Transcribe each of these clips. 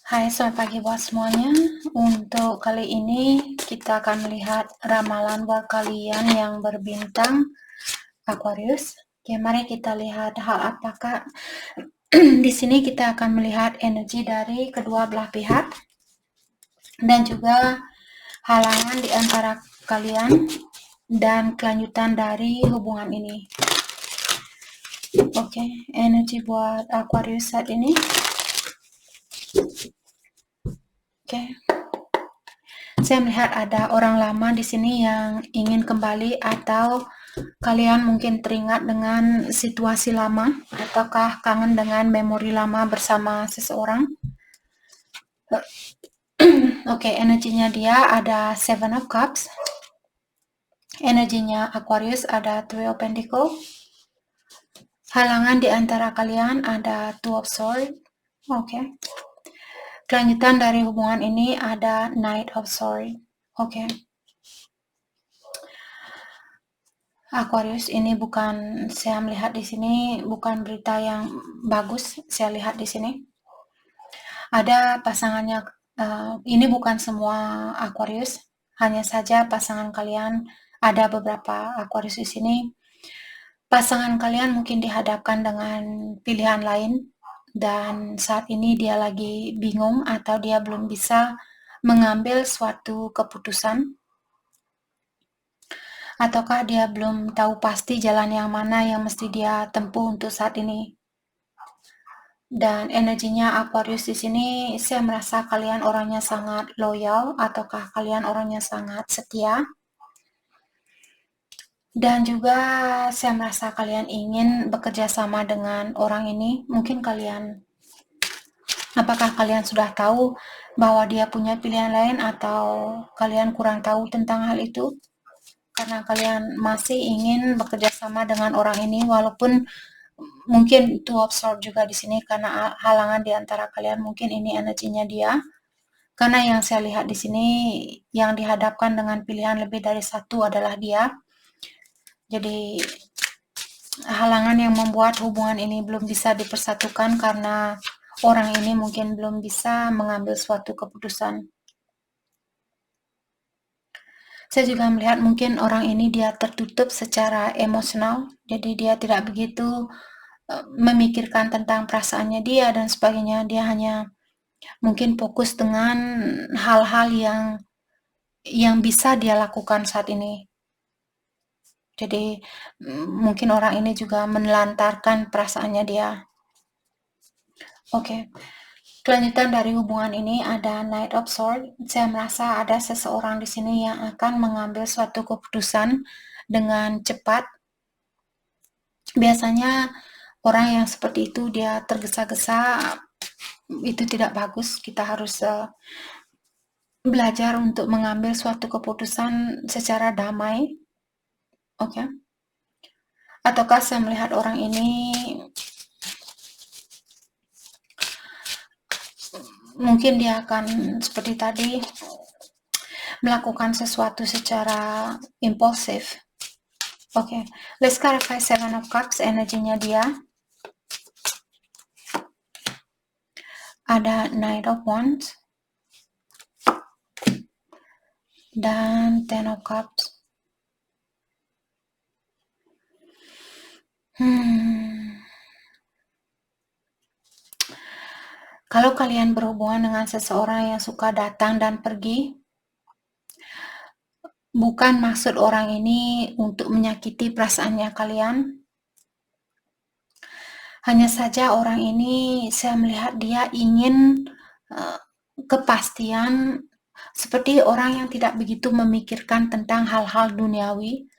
Hai, selamat pagi buat semuanya. Untuk kali ini kita akan melihat ramalan buat kalian yang berbintang Aquarius. Oke, mari kita lihat hal apakah di sini kita akan melihat energi dari kedua belah pihak dan juga halangan di antara kalian dan kelanjutan dari hubungan ini. Oke, energi buat Aquarius saat ini. Oke. Saya melihat ada orang lama di sini yang ingin kembali atau kalian mungkin teringat dengan situasi lama ataukah kangen dengan memori lama bersama seseorang. Oke, energinya dia ada Seven of Cups. Energinya Aquarius ada Three of Pentacles. Halangan di antara kalian ada Two of Swords. Oke. Kelanjutan dari hubungan ini ada Knight of Swords. Oke. Aquarius, ini bukan, saya melihat di sini bukan berita yang bagus. Saya lihat di sini ada pasangannya. Ini bukan semua Aquarius, hanya saja pasangan kalian. Ada beberapa Aquarius di sini. Pasangan kalian mungkin dihadapkan dengan pilihan lain dan saat ini dia lagi bingung atau dia belum bisa mengambil suatu keputusan. Ataukah dia belum tahu pasti jalan yang mana yang mesti dia tempuh untuk saat ini. Dan energinya Aquarius di sini, saya merasa kalian orangnya sangat loyal, ataukah kalian orangnya sangat setia. Dan juga saya merasa kalian ingin bekerja sama dengan orang ini. Mungkin apakah kalian sudah tahu bahwa dia punya pilihan lain atau kalian kurang tahu tentang hal itu? Karena kalian masih ingin bekerja sama dengan orang ini, walaupun mungkin Two of Swords juga di sini karena halangan di antara kalian, mungkin ini energinya dia. Karena yang saya lihat di sini yang dihadapkan dengan pilihan lebih dari satu adalah dia. Jadi halangan yang membuat hubungan ini belum bisa dipersatukan karena orang ini mungkin belum bisa mengambil suatu keputusan. Saya juga melihat mungkin orang ini dia tertutup secara emosional, jadi dia tidak begitu memikirkan tentang perasaannya dia dan sebagainya. Dia hanya mungkin fokus dengan hal-hal yang bisa dia lakukan saat ini. Jadi mungkin orang ini juga menelantarkan perasaannya dia. Oke. Kelanjutan dari hubungan ini ada Knight of Swords. Saya merasa ada seseorang di sini yang akan mengambil suatu keputusan dengan cepat. Biasanya orang yang seperti itu dia tergesa-gesa, itu tidak bagus. Kita harus belajar untuk mengambil suatu keputusan secara damai. Oke. Ataukah saya melihat orang ini mungkin dia akan seperti tadi melakukan sesuatu secara impulsif. Oke, let's clarify Seven of Cups, energinya dia. Ada Knight of Wands dan Ten of Cups. Kalau kalian berhubungan dengan seseorang yang suka datang dan pergi, bukan maksud orang ini untuk menyakiti perasaannya kalian. Hanya saja orang ini, saya melihat dia ingin kepastian, seperti orang yang tidak begitu memikirkan tentang hal-hal duniawi,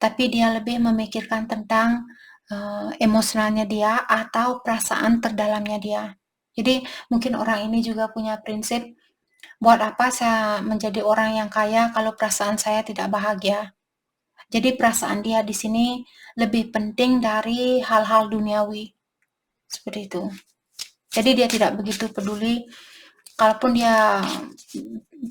tapi dia lebih memikirkan tentang emosionalnya dia atau perasaan terdalamnya dia. Jadi mungkin orang ini juga punya prinsip, buat apa saya menjadi orang yang kaya kalau perasaan saya tidak bahagia. Jadi perasaan dia di sini lebih penting dari hal-hal duniawi. Seperti itu. Jadi dia tidak begitu peduli, kalaupun dia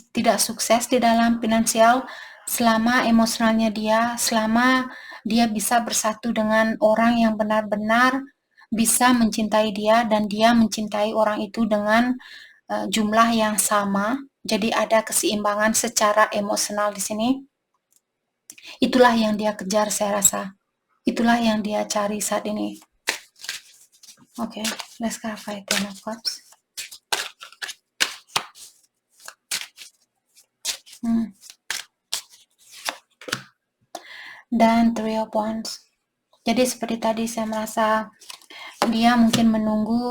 tidak sukses di dalam finansial, selama emosionalnya dia, selama dia bisa bersatu dengan orang yang benar-benar bisa mencintai dia dan dia mencintai orang itu dengan jumlah yang sama, jadi ada keseimbangan secara emosional di sini. Itulah yang dia kejar, saya rasa. Itulah yang dia cari saat ini. Oke, let's clarify Ten of Cups. Dan Three of Wands. Jadi seperti tadi saya merasa dia mungkin menunggu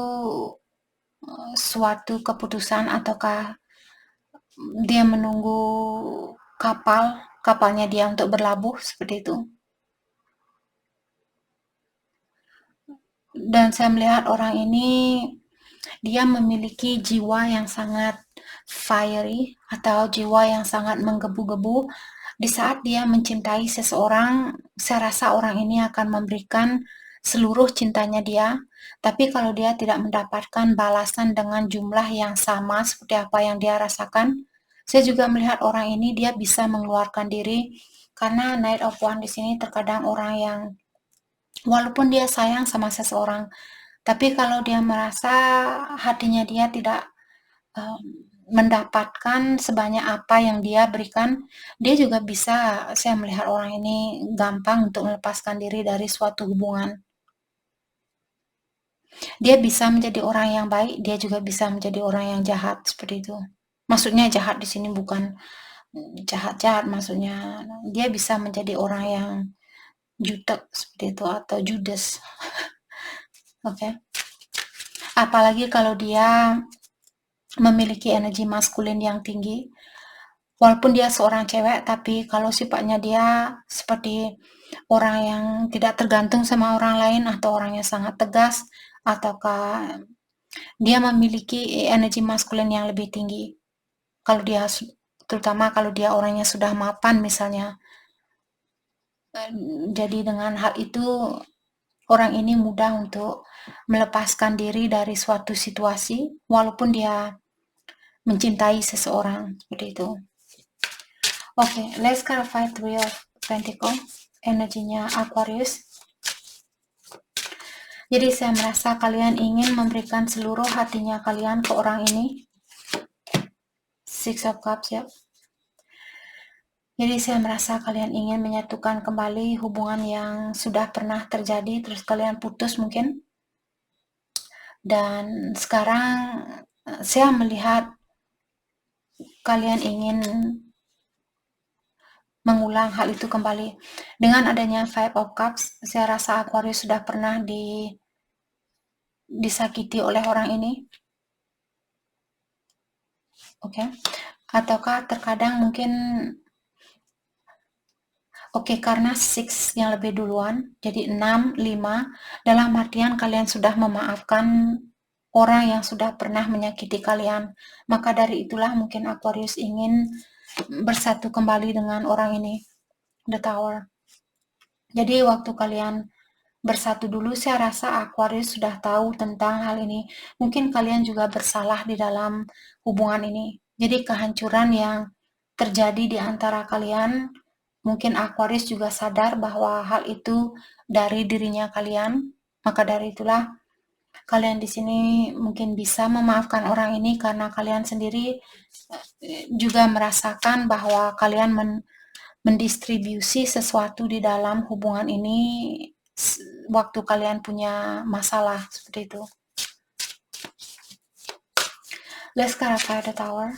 suatu keputusan, ataukah dia menunggu kapalnya dia untuk berlabuh, seperti itu. Dan saya melihat orang ini dia memiliki jiwa yang sangat fiery atau jiwa yang sangat menggebu-gebu. Di saat dia mencintai seseorang, saya rasa orang ini akan memberikan seluruh cintanya dia. Tapi kalau dia tidak mendapatkan balasan dengan jumlah yang sama seperti apa yang dia rasakan, saya juga melihat orang ini dia bisa mengeluarkan diri, karena Knight of Wands di sini terkadang orang yang walaupun dia sayang sama seseorang, tapi kalau dia merasa hatinya dia tidak mendapatkan sebanyak apa yang dia berikan, dia juga bisa, saya melihat orang ini gampang untuk melepaskan diri dari suatu hubungan. Dia bisa menjadi orang yang baik, dia juga bisa menjadi orang yang jahat, seperti itu. Maksudnya jahat di sini bukan jahat-jahat, maksudnya dia bisa menjadi orang yang jutek seperti itu, atau judes. Oke. Apalagi kalau dia memiliki energi maskulin yang tinggi. Walaupun dia seorang cewek, tapi kalau sifatnya dia seperti orang yang tidak tergantung sama orang lain, atau orang yang sangat tegas, ataukah dia memiliki energi maskulin yang lebih tinggi. Kalau dia, terutama kalau dia orangnya sudah mapan misalnya. Jadi dengan hal itu, orang ini mudah untuk melepaskan diri dari suatu situasi, walaupun dia mencintai seseorang, seperti itu. Oke, let's clarify Three of Pentacles, energinya Aquarius. Jadi saya merasa kalian ingin memberikan seluruh hatinya kalian ke orang ini. Six of Cups, ya. Jadi saya merasa kalian ingin menyatukan kembali hubungan yang sudah pernah terjadi, terus kalian putus mungkin. Dan sekarang saya melihat kalian ingin mengulang hal itu kembali. Dengan adanya Five of Cups, saya rasa Aquarius sudah pernah disakiti oleh orang ini. Oke. Ataukah terkadang mungkin karena 6 yang lebih duluan, jadi 6, 5, dalam artian kalian sudah memaafkan orang yang sudah pernah menyakiti kalian. Maka dari itulah mungkin Aquarius ingin bersatu kembali dengan orang ini, The Tower. Jadi waktu kalian bersatu dulu, saya rasa Aquarius sudah tahu tentang hal ini. Mungkin kalian juga bersalah di dalam hubungan ini. Jadi kehancuran yang terjadi di antara kalian, mungkin Aquarius juga sadar bahwa hal itu dari dirinya kalian. Maka dari itulah kalian di sini mungkin bisa memaafkan orang ini, karena kalian sendiri juga merasakan bahwa kalian mendistribusi sesuatu di dalam hubungan ini waktu kalian punya masalah, seperti itu. Let's clarify the Tower.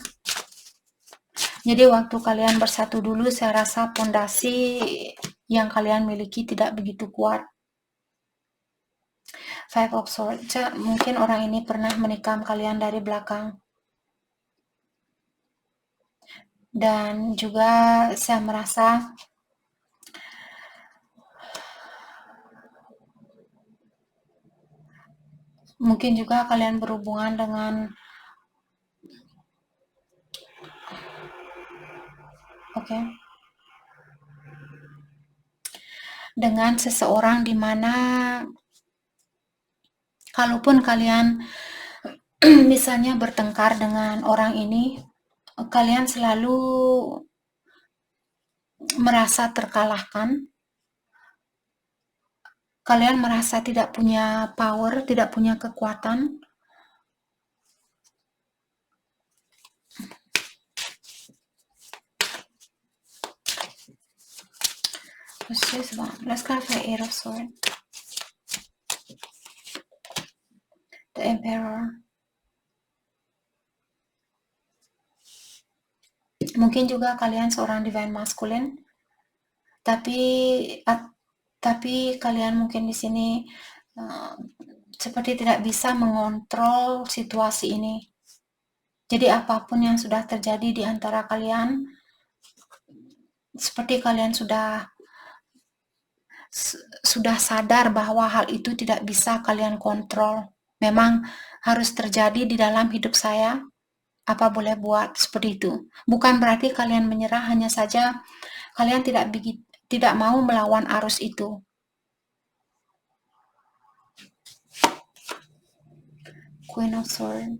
Jadi waktu kalian bersatu dulu, saya rasa pondasi yang kalian miliki tidak begitu kuat. Five of Swords, mungkin orang ini pernah menikam kalian dari belakang. Dan juga saya merasa mungkin juga kalian berhubungan dengan dengan seseorang di mana kalaupun kalian misalnya bertengkar dengan orang ini, kalian selalu merasa terkalahkan. Kalian merasa tidak punya power, tidak punya kekuatan. Khusus banget. Let's clarify Eight of Swords. The Emperor. Mungkin juga kalian seorang divine masculine, tapi kalian mungkin di sini seperti tidak bisa mengontrol situasi ini. Jadi apapun yang sudah terjadi di antara kalian, seperti kalian sudah sadar bahwa hal itu tidak bisa kalian kontrol. Memang harus terjadi di dalam hidup saya. Apa boleh buat seperti itu? Bukan berarti kalian menyerah, hanya saja kalian tidak mau melawan arus itu. Queen of Swords.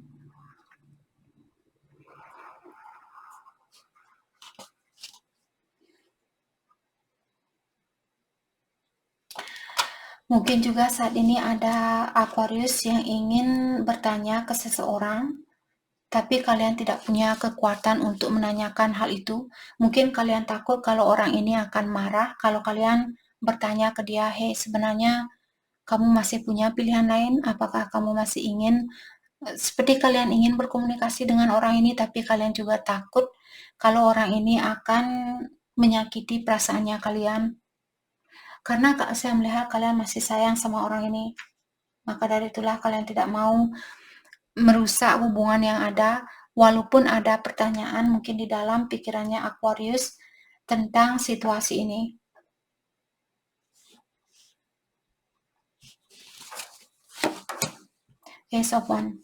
Mungkin juga saat ini ada Aquarius yang ingin bertanya ke seseorang, tapi kalian tidak punya kekuatan untuk menanyakan hal itu. Mungkin kalian takut kalau orang ini akan marah kalau kalian bertanya ke dia, "Hey, sebenarnya kamu masih punya pilihan lain? Apakah kamu masih ingin," seperti kalian ingin berkomunikasi dengan orang ini, tapi kalian juga takut kalau orang ini akan menyakiti perasaannya kalian. Karena saya melihat kalian masih sayang sama orang ini. Maka dari itulah kalian tidak mau merusak hubungan yang ada, walaupun ada pertanyaan mungkin di dalam pikirannya Aquarius tentang situasi ini. Ace of Wands.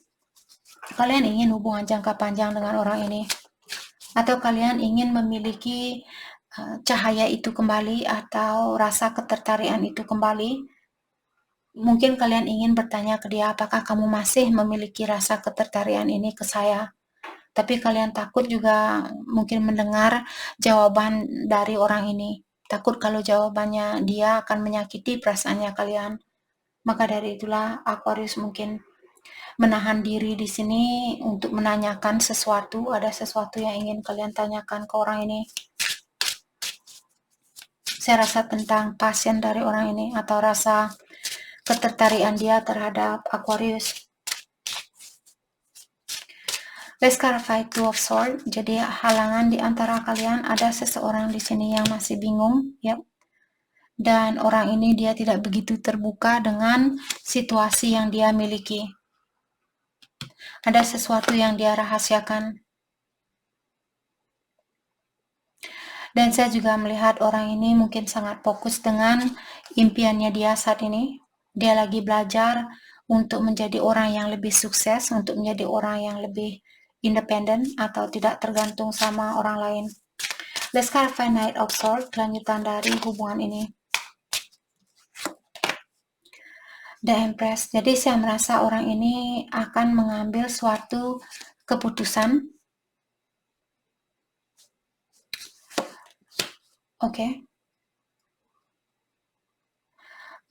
Kalian ingin hubungan jangka panjang dengan orang ini, atau kalian ingin memiliki cahaya itu kembali, atau rasa ketertarikan itu kembali. Mungkin kalian ingin bertanya ke dia, apakah kamu masih memiliki rasa ketertarikan ini ke saya? Tapi kalian takut juga mungkin mendengar jawaban dari orang ini. Takut kalau jawabannya dia akan menyakiti perasaannya kalian. Maka dari itulah Aquarius mungkin menahan diri di sini untuk menanyakan sesuatu. Ada sesuatu yang ingin kalian tanyakan ke orang ini. Saya rasa tentang passion dari orang ini, atau rasa ketertarikan dia terhadap Aquarius. Let's clarify Two of Swords. Jadi halangan di antara kalian, ada seseorang di sini yang masih bingung, ya. Dan orang ini dia tidak begitu terbuka dengan situasi yang dia miliki. Ada sesuatu yang dia rahasiakan. Dan saya juga melihat orang ini mungkin sangat fokus dengan impiannya dia saat ini. Dia lagi belajar untuk menjadi orang yang lebih sukses, untuk menjadi orang yang lebih independen atau tidak tergantung sama orang lain. Let's clarify Knight of Swords, kelanjutan dari hubungan ini. The Empress. Jadi saya merasa orang ini akan mengambil suatu keputusan. Oke.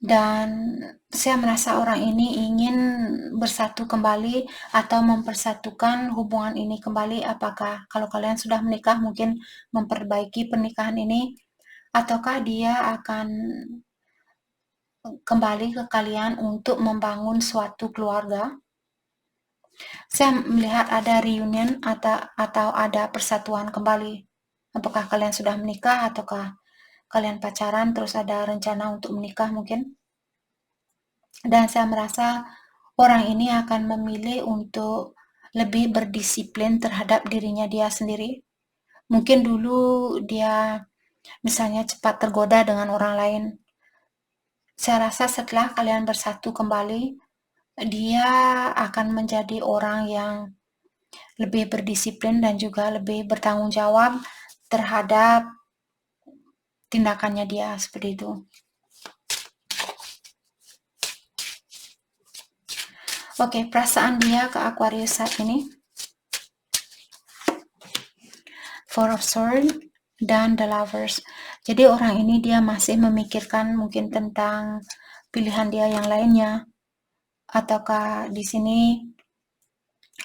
Dan saya merasa orang ini ingin bersatu kembali atau mempersatukan hubungan ini kembali. Apakah kalau kalian sudah menikah mungkin memperbaiki pernikahan ini, ataukah dia akan kembali ke kalian untuk membangun suatu keluarga? Saya melihat ada reunion atau ada persatuan kembali. Apakah kalian sudah menikah ataukah kalian pacaran terus ada rencana untuk menikah mungkin? Dan saya merasa orang ini akan memilih untuk lebih berdisiplin terhadap dirinya dia sendiri. Mungkin dulu dia misalnya cepat tergoda dengan orang lain. Saya rasa setelah kalian bersatu kembali, dia akan menjadi orang yang lebih berdisiplin dan juga lebih bertanggung jawab terhadap tindakannya dia, seperti itu. Oke, perasaan dia ke Aquarius saat ini. Four of Swords dan The Lovers. Jadi orang ini dia masih memikirkan mungkin tentang pilihan dia yang lainnya. Ataukah di sini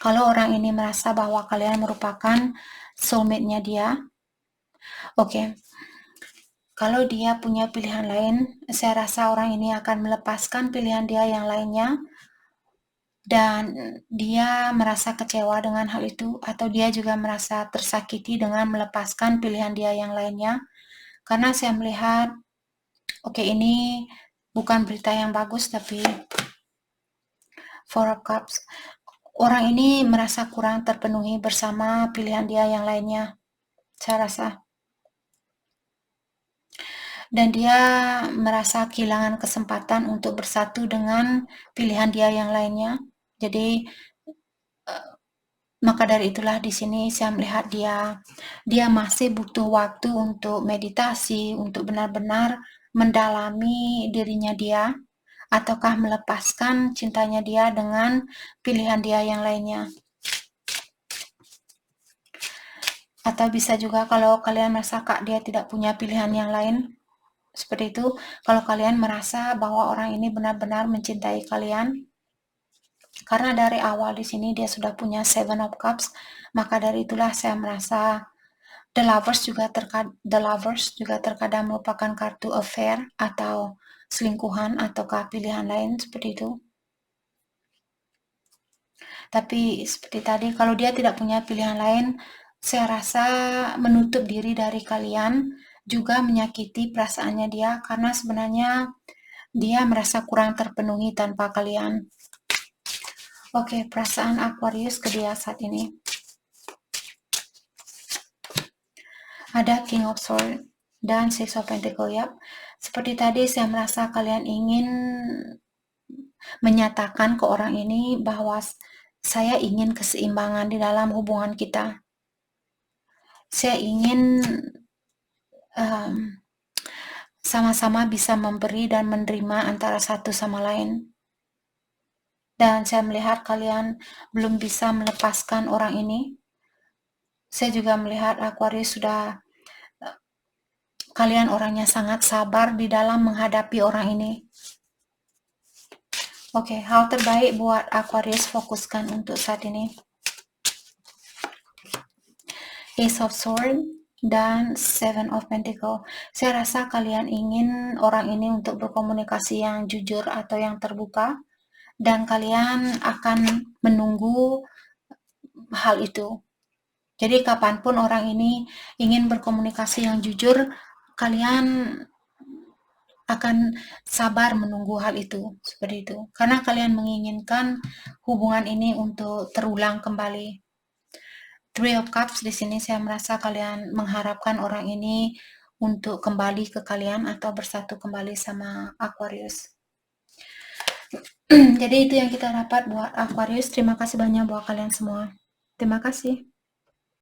kalau orang ini merasa bahwa kalian merupakan soulmate-nya dia. Oke. Kalau dia punya pilihan lain, saya rasa orang ini akan melepaskan pilihan dia yang lainnya, dan dia merasa kecewa dengan hal itu, atau dia juga merasa tersakiti dengan melepaskan pilihan dia yang lainnya. Karena saya melihat, oke, ini bukan berita yang bagus, tapi Four of Cups, orang ini merasa kurang terpenuhi bersama pilihan dia yang lainnya, saya rasa. Dan dia merasa kehilangan kesempatan untuk bersatu dengan pilihan dia yang lainnya. Jadi maka dari itulah di sini saya melihat dia masih butuh waktu untuk meditasi, untuk benar-benar mendalami dirinya dia, ataukah melepaskan cintanya dia dengan pilihan dia yang lainnya. Atau bisa juga kalau kalian merasa dia tidak punya pilihan yang lain, seperti itu, kalau kalian merasa bahwa orang ini benar-benar mencintai kalian, karena dari awal di sini dia sudah punya Seven of Cups, maka dari itulah saya merasa The Lovers juga terkadang merupakan kartu affair atau selingkuhan ataukah pilihan lain seperti itu. Tapi seperti tadi, kalau dia tidak punya pilihan lain, saya rasa menutup diri dari kalian juga menyakiti perasaannya dia, karena sebenarnya dia merasa kurang terpenuhi tanpa kalian. Oke, perasaan Aquarius ke dia saat ini. Ada King of Swords dan Six of Pentacles, ya. Seperti tadi, saya merasa kalian ingin menyatakan ke orang ini bahwa saya ingin keseimbangan di dalam hubungan kita. Saya ingin sama-sama bisa memberi dan menerima antara satu sama lain. Dan saya melihat kalian belum bisa melepaskan orang ini. Saya juga melihat Aquarius sudah, kalian orangnya sangat sabar di dalam menghadapi orang ini. Oke, hal terbaik buat Aquarius fokuskan untuk saat ini. Ace of Swords dan Seven of Pentacles. Saya rasa kalian ingin orang ini untuk berkomunikasi yang jujur atau yang terbuka, dan kalian akan menunggu hal itu. Jadi kapanpun orang ini ingin berkomunikasi yang jujur, kalian akan sabar menunggu hal itu, seperti itu. Karena kalian menginginkan hubungan ini untuk terulang kembali. Three of Cups di sini saya merasa kalian mengharapkan orang ini untuk kembali ke kalian atau bersatu kembali sama Aquarius. Jadi itu yang kita dapat buat Aquarius. Terima kasih banyak buat kalian semua. Terima kasih.